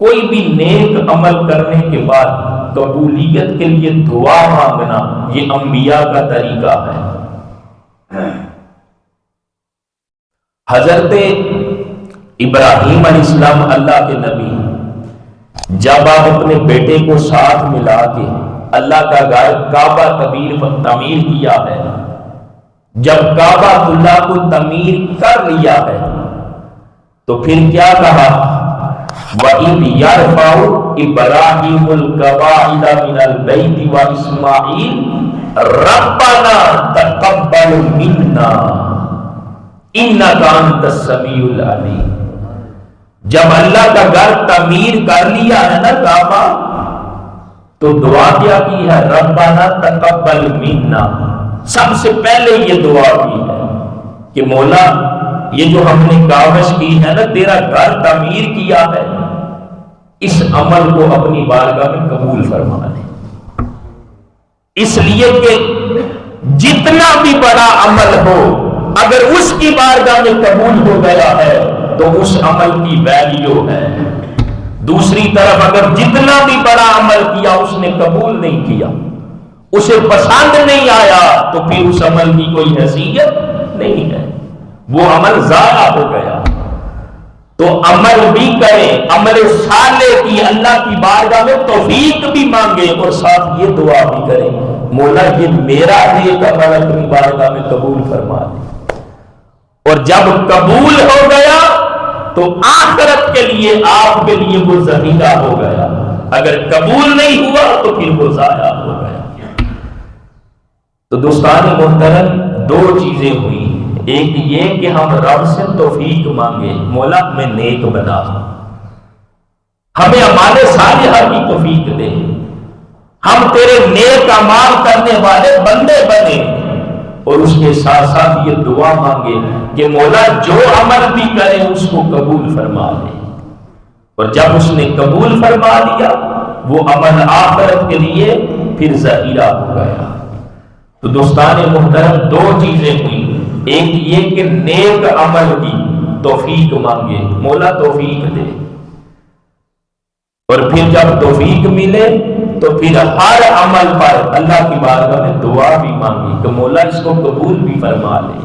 کوئی بھی نیک عمل کرنے کے بعد قبولیت کے لیے دعا مانگنا یہ انبیاء کا طریقہ ہے۔ حضرت ابراہیم علیہ السلام اللہ کے نبی، جب آپ اپنے بیٹے کو ساتھ ملا کے اللہ کا گھر کعبہ تعمیر کیا ہے، جب کعبہ اللہ کو تعمیر کر لیا ہے تو پھر کیا کہا؟ وَإِذْ يَرْفَعُ إِبْرَاهِيمُ الْقَوَاعِدَ مِنَ الْبَيْتِ وَإِسْمَاعِيلُ رَبَّنَا تَقَبَّلْ مِنَّا إِنَّكَ أَنْتَ السَّمِيعُ الْعَلِيمُ۔ جب اللہ کا گھر تعمیر کر لیا ہے نا کعبہ، تو دعا کیا کی ہے؟ ربنا تقبل منا۔ سب سے پہلے یہ دعا کی ہے کہ مولا یہ جو ہم نے کاوش کی ہے نا، تیرا گھر تعمیر کیا ہے، اس عمل کو اپنی بارگاہ میں قبول فرما لے، اس لیے کہ جتنا بھی بڑا عمل ہو اگر اس کی بارگاہ میں قبول ہو گیا ہے تو اس عمل کی ویلیو ہے۔ دوسری طرف اگر جتنا بھی بڑا عمل کیا اس نے قبول نہیں کیا، اسے پسند نہیں آیا، تو پھر اس عمل کی کوئی حیثیت نہیں ہے، وہ عمل ضائع ہو گیا۔ تو عمل بھی کرے، عمل صالح کی اللہ کی بارگاہ میں توفیق بھی مانگے، اور ساتھ یہ دعا بھی کرے مولا یہ میرا نیک عمل اپنی بارگاہ میں قبول فرما دے۔ اور جب قبول ہو گیا تو آخرت کے لیے آپ کے لیے وہ ذخیرہ ہو گیا، اگر قبول نہیں ہوا تو پھر وہ ضائع ہو گیا۔ تو دوستان محترم، دو چیزیں ہوئی، ایک یہ کہ ہم رب سے توفیق مانگے، مولا ہمیں نیک بنا، ہمیں اعمال صالحہ کی توفیق دے، ہم تیرے نیک اعمال کرنے والے بندے بنے، اور اس کے ساتھ ساتھ یہ دعا مانگے کہ مولا جو عمل بھی کرے اس کو قبول فرما دے، اور جب اس نے قبول فرما دیا وہ عمل آخرت کے لیے پھر ذخیرہ ہو گیا۔ تو دوستان محترم، دو چیزیں ہوئی، ایک یہ کہ نیک عمل کی توفیق مانگے، مولا توفیق دے، اور پھر جب توفیق ملے تو پھر ہر عمل پر اللہ کی بارگاہ میں دعا بھی مانگی کہ مولا اس کو قبول بھی فرما لے۔